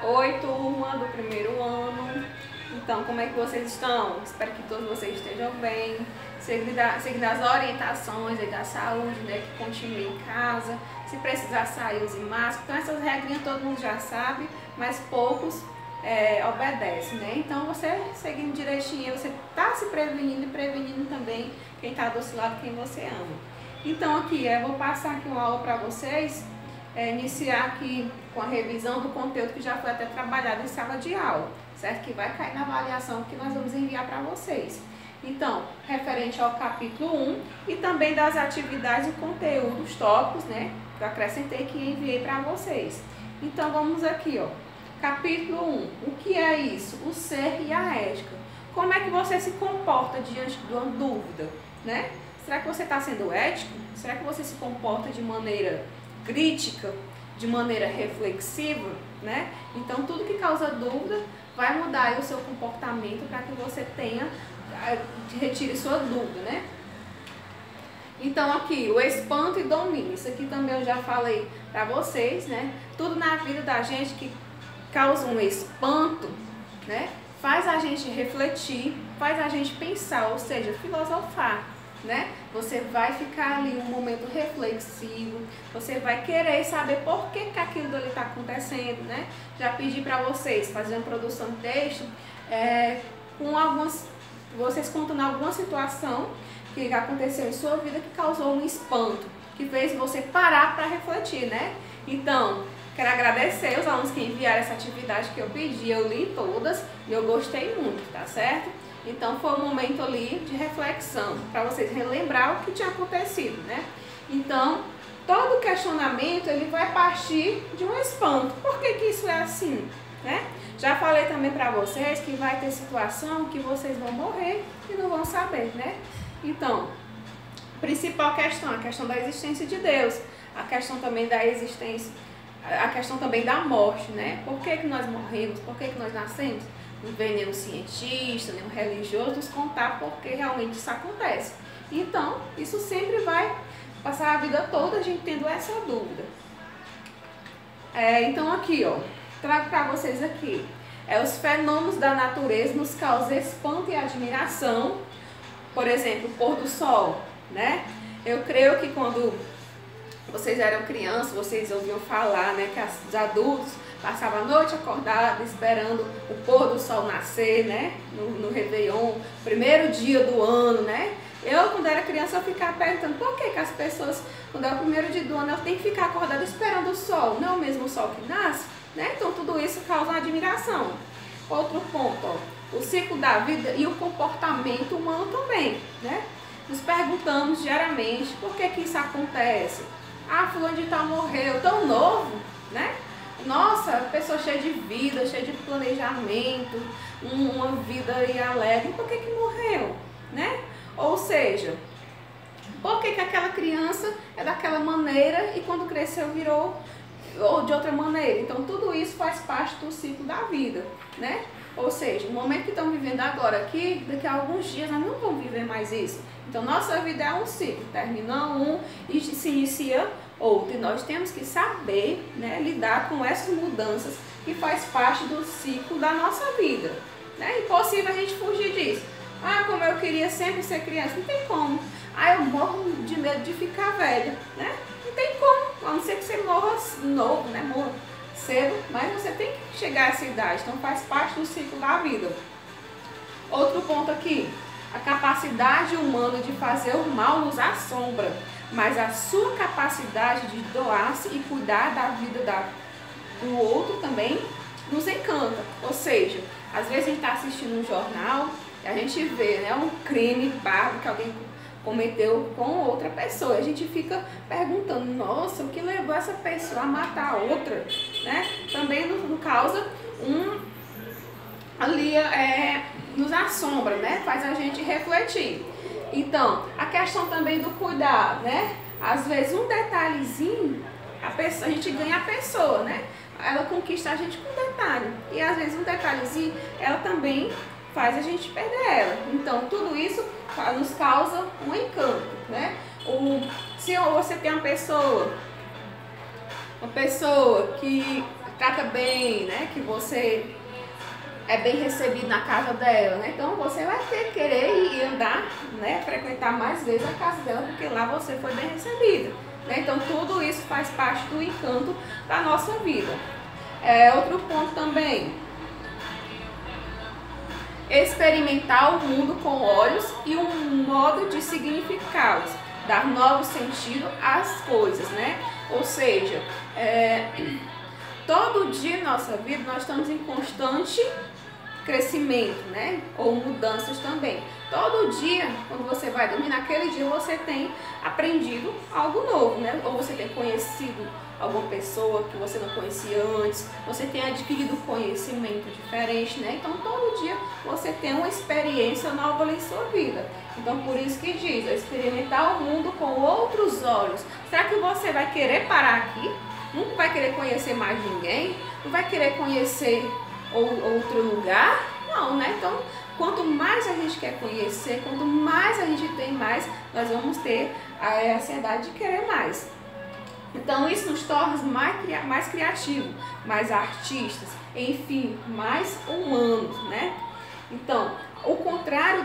Oi, turma do primeiro ano. Então, como é que vocês estão? Espero que todos vocês estejam bem, seguindo as orientações aí da saúde, né? Que continue em casa, se precisar sair, use máscara. Então, essas regrinhas todo mundo já sabe, mas poucos obedecem, né? Então, você seguindo direitinho, você está se prevenindo e prevenindo também quem está do seu lado, quem você ama. Então, aqui, eu vou passar aqui uma aula para vocês. Iniciar aqui com a revisão do conteúdo que já foi até trabalhado em sala de aula, certo? Que vai cair na avaliação que nós vamos enviar para vocês. Então, referente ao capítulo 1 e também das atividades e conteúdos, tópicos, né? Que eu acrescentei que enviei para vocês. Então, vamos aqui, ó. Capítulo 1. O que é isso? O ser e a ética. Como é que você se comporta diante de uma dúvida, né? Será que você está sendo ético? Será que você se comporta de maneira crítica, de maneira reflexiva, né? Então, tudo que causa dúvida vai mudar aí o seu comportamento para que você retire sua dúvida, né? Então, aqui, o espanto e domínio. Isso aqui também eu já falei para vocês, né? Tudo na vida da gente que causa um espanto, né? Faz a gente refletir, faz a gente pensar, ou seja, filosofar, né? Você vai ficar ali um momento reflexivo, você vai querer saber por que aquilo ali está acontecendo, né? Já pedi para vocês fazer uma produção de texto com vocês contando alguma situação que aconteceu em sua vida que causou um espanto, que fez você parar para refletir, né? Então, quero agradecer os alunos que enviaram essa atividade que eu pedi, eu li todas e eu gostei muito, tá certo? Então foi um momento ali de reflexão, para vocês relembrar o que tinha acontecido, né? Então, todo questionamento ele vai partir de um espanto. Por que isso é assim, né? Já falei também para vocês que vai ter situação que vocês vão morrer e não vão saber, né? Então, principal questão, a questão da existência de Deus, a questão também da existência, a questão também da morte, né? Por que nós morremos? Por que nós nascemos? Não vem nenhum cientista, nenhum religioso nos contar porque realmente isso acontece. Então, isso sempre vai passar a vida toda a gente tendo essa dúvida. Então, aqui, ó, trago para vocês aqui. Os fenômenos da natureza nos causam espanto e admiração. Por exemplo, o pôr do sol, né? Eu creio que quando vocês eram crianças, vocês ouviam falar, né, que os adultos passavam a noite acordada esperando o pôr do sol nascer, né, no Réveillon, primeiro dia do ano, né. Eu, quando era criança, eu ficava perguntando por que as pessoas, quando é o primeiro dia do ano, elas têm que ficar acordadas esperando o sol, não é o mesmo sol que nasce, né. Então, tudo isso causa uma admiração. Outro ponto, ó, o ciclo da vida e o comportamento humano também, né. Nos perguntamos diariamente por que isso acontece. Ah, fulano de tal morreu, tão novo, né? Nossa, pessoa cheia de vida, cheia de planejamento, uma vida aí alegre, por que morreu, né? Ou seja, por que aquela criança é daquela maneira e quando cresceu virou ou de outra maneira? Então, tudo isso faz parte do ciclo da vida, né? Ou seja, no momento que estamos vivendo agora aqui, daqui a alguns dias nós não vamos viver mais isso. Então, nossa vida é um ciclo, termina um e se inicia outro. E nós temos que saber, né, lidar com essas mudanças que faz parte do ciclo da nossa vida. É impossível a gente fugir disso. Ah, como eu queria sempre ser criança, não tem como. Ah, eu morro de medo de ficar velha, né? Não tem como, a não ser que você morra novo, né? Morra cedo, mas você tem que chegar a essa idade, então faz parte do ciclo da vida. Outro ponto aqui, a capacidade humana de fazer o mal nos assombra, mas a sua capacidade de doar-se e cuidar da vida do outro também nos encanta. Ou seja, às vezes a gente está assistindo um jornal e a gente vê, né, um crime bárbaro que alguém cometeu com outra pessoa. A gente fica perguntando, nossa, o que levou essa pessoa a matar a outra, né? Também nos causa nos assombra, né? Faz a gente refletir. Então, a questão também do cuidado, né? Às vezes um detalhezinho, a gente ganha a pessoa, né? Ela conquista a gente com um detalhe. E às vezes um detalhezinho, ela também faz a gente perder ela. Então, tudo isso nos causa um encanto, né? Se você tem uma pessoa que trata bem, né? Que você é bem recebido na casa dela, né? Então você vai querer ir andar, né? Frequentar mais vezes a casa dela, porque lá você foi bem recebida, né? Então tudo isso faz parte do encanto da nossa vida. Outro ponto também, experimentar o mundo com olhos e um modo de significá-los, dar novo sentido às coisas, né? Ou seja, todo dia na nossa vida nós estamos em constante crescimento, né? Ou mudanças também. Todo dia, quando você vai dormir, naquele dia você tem aprendido algo novo, né? Ou você tem conhecido alguma pessoa que você não conhecia antes, você tem adquirido conhecimento diferente, né? Então todo dia você tem uma experiência nova ali em sua vida. Então por isso que diz, experimentar o mundo com outros olhos. Será que você vai querer parar aqui? Não vai querer conhecer mais ninguém? Não vai querer conhecer outro lugar? Não, né? Então, quanto mais a gente quer conhecer, quanto mais a gente tem mais, nós vamos ter a ansiedade de querer mais. Então, isso nos torna mais criativos, mais artistas, enfim, mais humanos, né? Então, o contrário,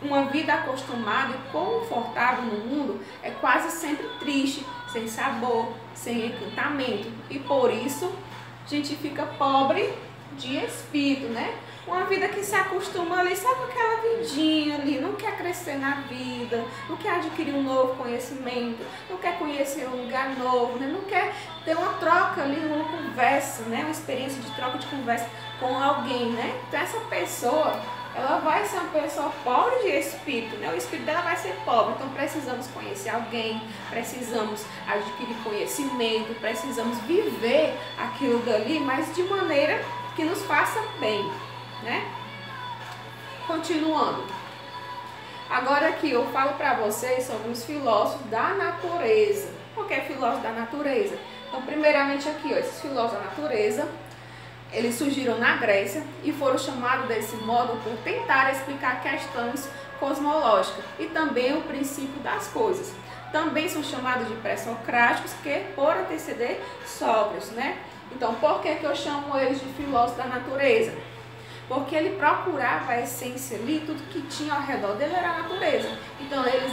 uma vida acostumada e confortável no mundo é quase sempre triste, sem sabor, sem encantamento. E por isso, a gente fica pobre de espírito, né? Uma vida que se acostuma ali, só com aquela vidinha ali, não quer crescer na vida, não quer adquirir um novo conhecimento, não quer conhecer um lugar novo, né? Não quer ter uma troca ali, uma conversa, né? Uma experiência de troca de conversa com alguém, né? Então essa pessoa, ela vai ser uma pessoa pobre de espírito, né? O espírito dela vai ser pobre, então precisamos conhecer alguém, precisamos adquirir conhecimento, precisamos viver aquilo dali, mas de maneira que nos faça bem, né? Continuando. Agora aqui eu falo para vocês sobre os filósofos da natureza. O que é filósofo da natureza? Então, primeiramente aqui, ó, esses filósofos da natureza, eles surgiram na Grécia e foram chamados desse modo por tentar explicar questões cosmológicas e também o princípio das coisas. Também são chamados de pré-socráticos, que por anteceder Sócrates, né? Então, por que eu chamo eles de filósofos da natureza? Porque ele procurava a essência ali, tudo que tinha ao redor dele era a natureza. Então, eles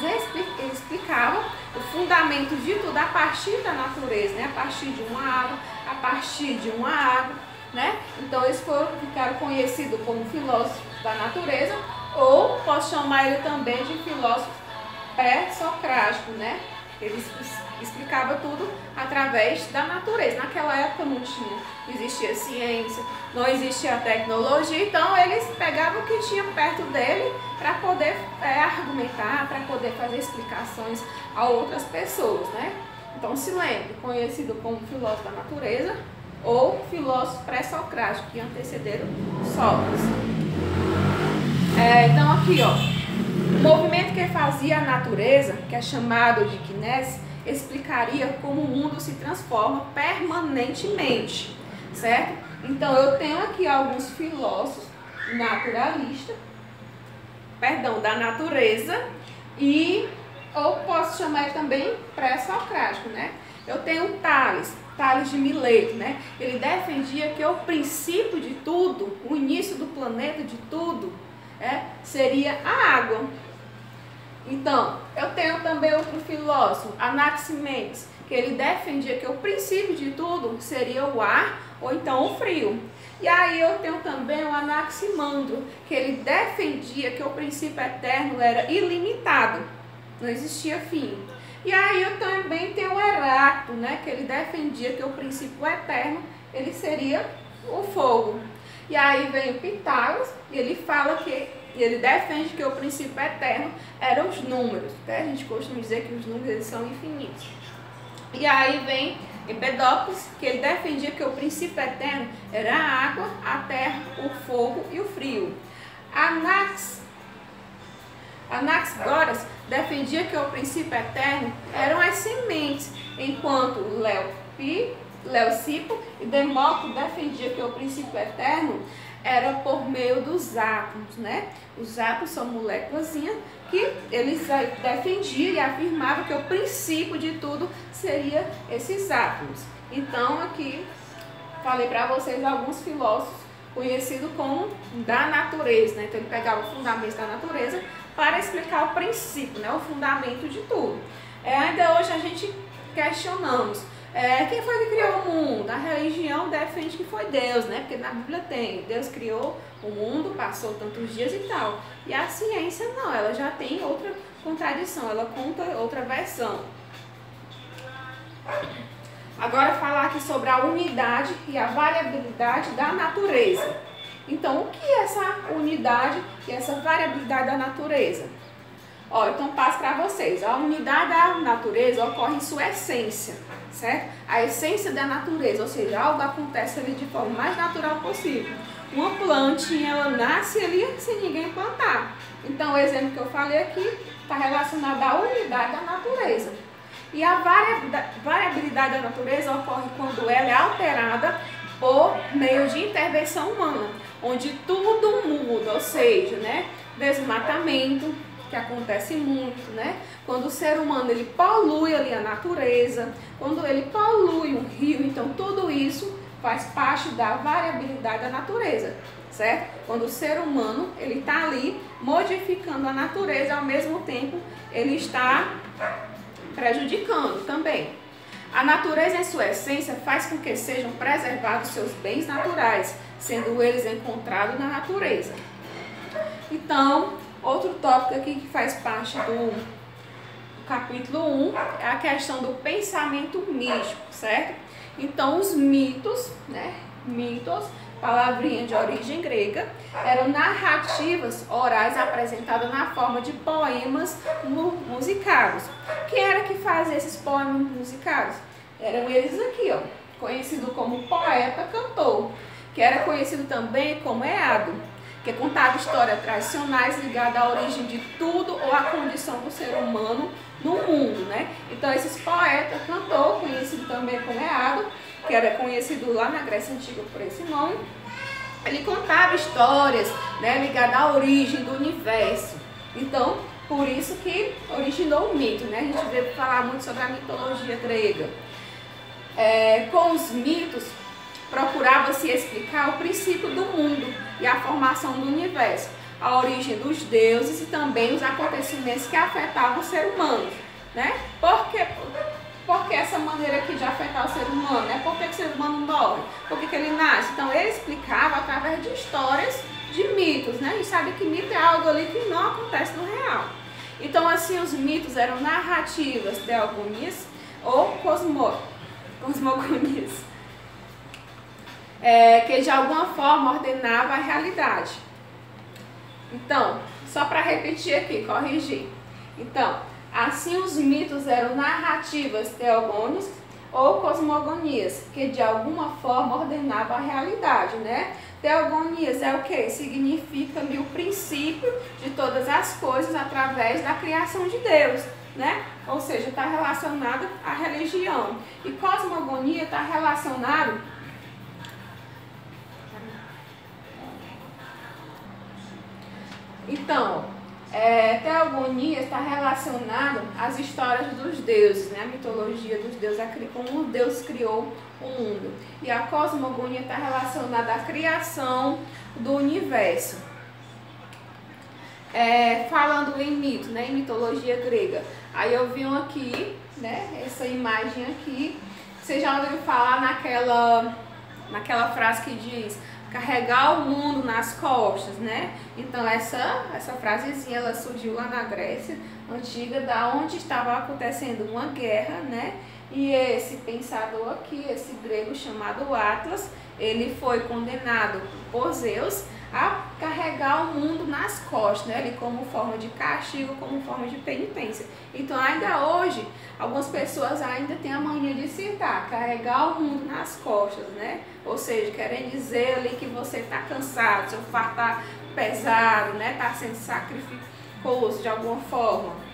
explicavam o fundamento de tudo a partir da natureza, né? A partir de uma água, a partir de uma água, né? Então, eles ficaram conhecidos como filósofos da natureza, ou posso chamar ele também de filósofo pré-socrático, né? Eles explicavam tudo através da natureza. Naquela época não existia ciência, não existia tecnologia, então eles pegavam o que tinha perto dele para poder argumentar, para poder fazer explicações a outras pessoas, né? Então se lembre, conhecido como filósofo da natureza ou filósofo pré-socrático, que antecederam Sócrates. Então aqui, ó. O movimento que fazia a natureza, que é chamado de kinese, explicaria como o mundo se transforma permanentemente, certo? Então eu tenho aqui alguns filósofos naturalistas, da natureza, ou posso chamar ele também pré-socrático, né? Eu tenho Tales de Mileto, né? Ele defendia que o princípio de tudo, o início do planeta de tudo, seria a água. Então, eu tenho também outro filósofo, Anaximenes, que ele defendia que o princípio de tudo seria o ar ou então o frio. E aí eu tenho também o Anaximandro, que ele defendia que o princípio eterno era ilimitado, não existia fim. E aí eu também tenho o Heráclito, né, que ele defendia que o princípio eterno ele seria o fogo. E aí vem o Pitágoras e ele fala ele defende que o princípio eterno eram os números, tá? A gente costuma dizer que os números eles são infinitos. E aí vem Empedócles, que ele defendia que o princípio eterno era a água, a terra, o fogo e o frio. Anaxágoras defendia que o princípio eterno eram as sementes, enquanto Leucipo e Demócrito defendia que o princípio eterno era por meio dos átomos, né? Os átomos são moléculas que eles defendiam e afirmavam que o princípio de tudo seria esses átomos. Então aqui falei para vocês alguns filósofos conhecidos como da natureza, né? Então ele pegava o fundamento da natureza para explicar o princípio, né? O fundamento de tudo. Ainda hoje a gente questionamos quem foi que criou o mundo. A religião defende que foi Deus, né? Porque na Bíblia tem, Deus criou o mundo, passou tantos dias e tal. E a ciência não, ela já tem outra contradição, ela conta outra versão. Agora falar aqui sobre a unidade e a variabilidade da natureza. Então, o que é essa unidade e essa variabilidade da natureza? Então passo para vocês. A unidade da natureza ocorre em sua essência, certo? A essência da natureza, ou seja, algo acontece ali de forma mais natural possível. Uma plantinha, ela nasce ali sem ninguém plantar. Então, o exemplo que eu falei aqui está relacionado à unidade da natureza. E a variabilidade da natureza ocorre quando ela é alterada por meio de intervenção humana, onde tudo muda, ou seja, né, desmatamento, que acontece muito, né? Quando o ser humano ele polui ali a natureza, quando ele polui um rio, então tudo isso faz parte da variabilidade da natureza, certo? Quando o ser humano ele está ali modificando a natureza, ao mesmo tempo ele está prejudicando também. A natureza em sua essência faz com que sejam preservados seus bens naturais, sendo eles encontrados na natureza. Então, outro tópico aqui que faz parte do capítulo 1 é a questão do pensamento místico, certo? Então, os mitos, né? Mitos, palavrinha de origem grega, eram narrativas orais apresentadas na forma de poemas musicados. Quem era que fazia esses poemas musicados? Eram eles aqui, ó, conhecido como poeta-cantor, que era conhecido também como Eado, que contava histórias tradicionais ligadas à origem de tudo ou à condição do ser humano no mundo, né? Então, esses poeta-cantor, conhecido também como Eado, que era conhecido lá na Grécia Antiga por esse nome, ele contava histórias, né, ligadas à origem do universo. Então, por isso que originou o mito, né? A gente veio falar muito sobre a mitologia grega. Com os mitos, procurava-se explicar o princípio do mundo e a formação do universo, a origem dos deuses e também os acontecimentos que afetavam o ser humano, né? Por que essa maneira aqui de afetar o ser humano, né? Por que o ser humano morre? Por que ele nasce? Então, ele explicava através de histórias, de mitos, né? A gente sabe que mito é algo ali que não acontece no real. Então, assim, os mitos eram narrativas teogonias ou cosmogonias, que de alguma forma ordenava a realidade. Então, só para repetir aqui, corrigir. Então, assim os mitos eram narrativas teogônicas ou cosmogonias, que de alguma forma ordenavam a realidade, né? Teogonias é o que? Significa ali o princípio de todas as coisas através da criação de Deus, né? Ou seja, está relacionado à religião. E cosmogonia está relacionado Então, teogonia está relacionada às histórias dos deuses, né? A mitologia dos deuses, como Deus criou o mundo. E a cosmogonia está relacionada à criação do universo. Falando em mito, né? Em mitologia grega. Aí eu vi aqui, né? Essa imagem aqui. Você já ouviu falar naquela frase que diz: carregar o mundo nas costas, né? Então essa frasezinha ela surgiu lá na Grécia Antiga, da onde estava acontecendo uma guerra, né? E esse pensador aqui, esse grego chamado Atlas, ele foi condenado por Zeus a carregar o mundo nas costas, né? Ele como forma de castigo, como forma de penitência. Então ainda hoje, algumas pessoas ainda têm a mania de citar, carregar o mundo nas costas, né? Ou seja, querem dizer ali que você está cansado, seu fardo está pesado, né? Está sendo sacrificoso de alguma forma.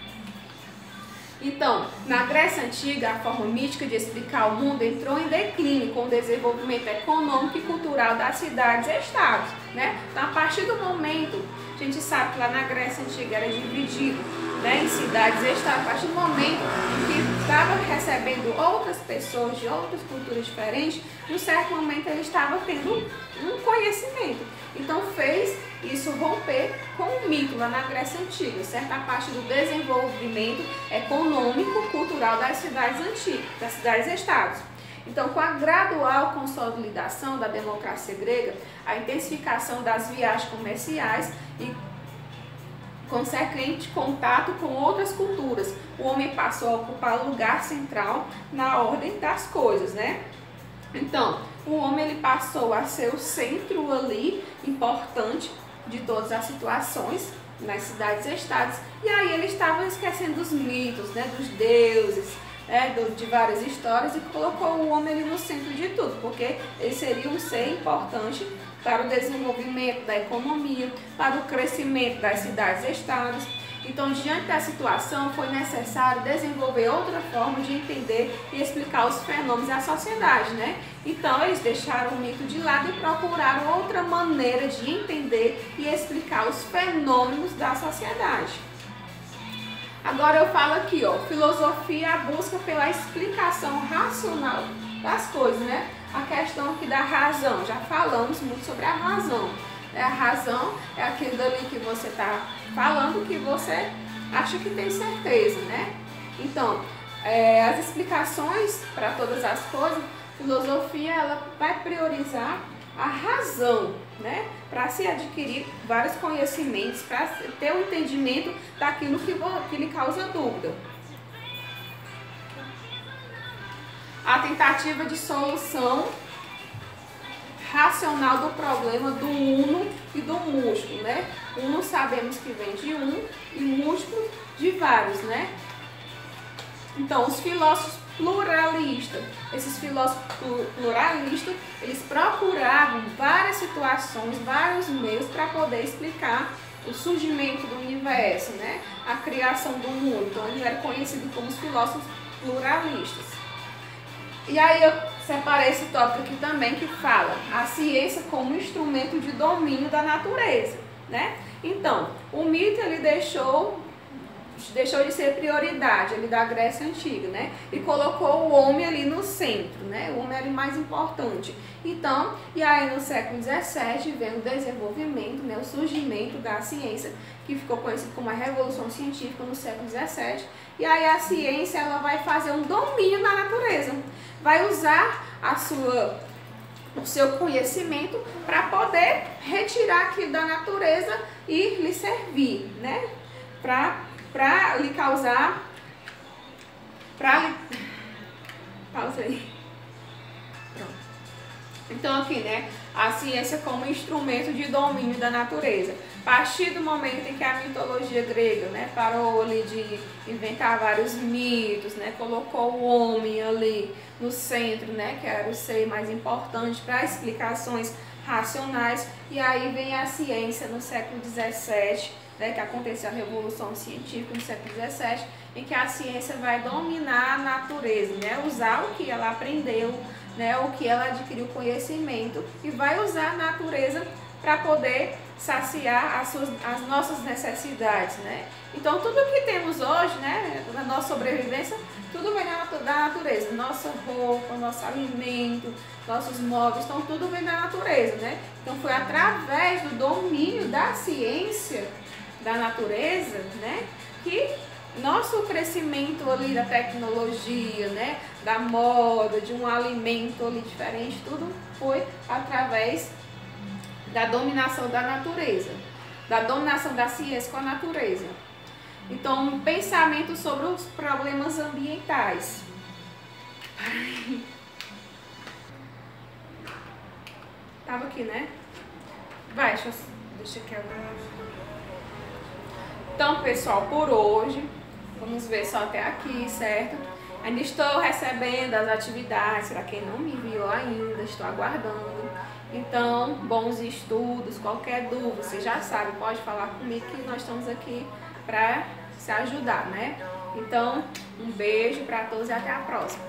Então, na Grécia Antiga, a forma mística de explicar o mundo entrou em declínio com o desenvolvimento econômico e cultural das cidades e estados, né? Então, a partir do momento, a gente sabe que lá na Grécia Antiga era dividido, né, em cidades e estados, a partir do momento em que estava recebendo outras pessoas de outras culturas diferentes, num certo momento ele estava tendo um conhecimento. Então fez isso romper com o mito lá na Grécia Antiga, certa parte do desenvolvimento econômico, cultural das cidades antigas, das cidades-estados. Então, com a gradual consolidação da democracia grega, a intensificação das viagens comerciais e consequente contato com outras culturas, o homem passou a ocupar lugar central na ordem das coisas, né? Então, o homem ele passou a ser o centro ali importante de todas as situações nas cidades-estados, e aí ele estava esquecendo dos mitos, né, dos deuses, de várias histórias, e colocou o homem ali no centro de tudo, porque ele seria um ser importante para o desenvolvimento da economia, para o crescimento das cidades-estados. Então, diante da situação, foi necessário desenvolver outra forma de entender e explicar os fenômenos da sociedade, né? Então, eles deixaram o mito de lado e procuraram outra maneira de entender e explicar os fenômenos da sociedade. Agora eu falo aqui, ó, filosofia, a busca pela explicação racional das coisas, né? A questão aqui da razão, já falamos muito sobre a razão. A razão é aquilo dali que você está falando que você acha que tem certeza, né? Então, as explicações para todas as coisas, filosofia ela vai priorizar a razão, né? Para se adquirir vários conhecimentos, para ter um entendimento daquilo que lhe causa dúvida. A tentativa de solução racional do problema do uno e do múltiplo, né? Uno sabemos que vem de um e múltiplo de vários, né? Então, os filósofos pluralistas, esses filósofos pluralistas, eles procuravam várias situações, vários meios para poder explicar o surgimento do universo, né? A criação do mundo. Então, eles eram conhecidos como os filósofos pluralistas. E aí eu separei esse tópico aqui também que fala a ciência como instrumento de domínio da natureza, né? Então, o mito ele deixou de ser prioridade ali da Grécia Antiga, né? E colocou o homem ali no centro, né? O homem era o mais importante. Então, e aí no século XVII vem o desenvolvimento, né? O surgimento da ciência, que ficou conhecido como a Revolução Científica no século XVII. E aí a ciência ela vai fazer um domínio da natureza, vai usar o seu conhecimento para poder retirar aquilo da natureza e lhe servir, né? Para lhe causar, pausa aí. Pronto. Então aqui, né, a ciência como instrumento de domínio da natureza. A partir do momento em que a mitologia grega, né, parou ali de inventar vários mitos, né, colocou o homem ali no centro, né, que era o ser mais importante para explicações racionais, e aí vem a ciência no século XVII, né, que aconteceu a Revolução Científica no século XVII, em que a ciência vai dominar a natureza, né, usar o que ela aprendeu, né, o que ela adquiriu conhecimento, e vai usar a natureza para poder saciar as nossas necessidades, né? Então tudo que temos hoje, né, na nossa sobrevivência, tudo vem da natureza, nossa roupa, nosso alimento, nossos móveis, então tudo vem da natureza, né? Então foi através do domínio da ciência da natureza, né, que nosso crescimento ali da tecnologia, né, da moda, de um alimento ali diferente, tudo foi através da dominação da natureza, da dominação da ciência com a natureza. Então, um pensamento sobre os problemas ambientais. Tava aqui, né? Vai, deixa aqui agora. Então, pessoal, por hoje, vamos ver só até aqui, certo? Ainda estou recebendo as atividades, para quem não me enviou ainda, estou aguardando. Então, bons estudos, qualquer dúvida, você já sabe, pode falar comigo que nós estamos aqui para se ajudar, né? Então, um beijo para todos e até a próxima.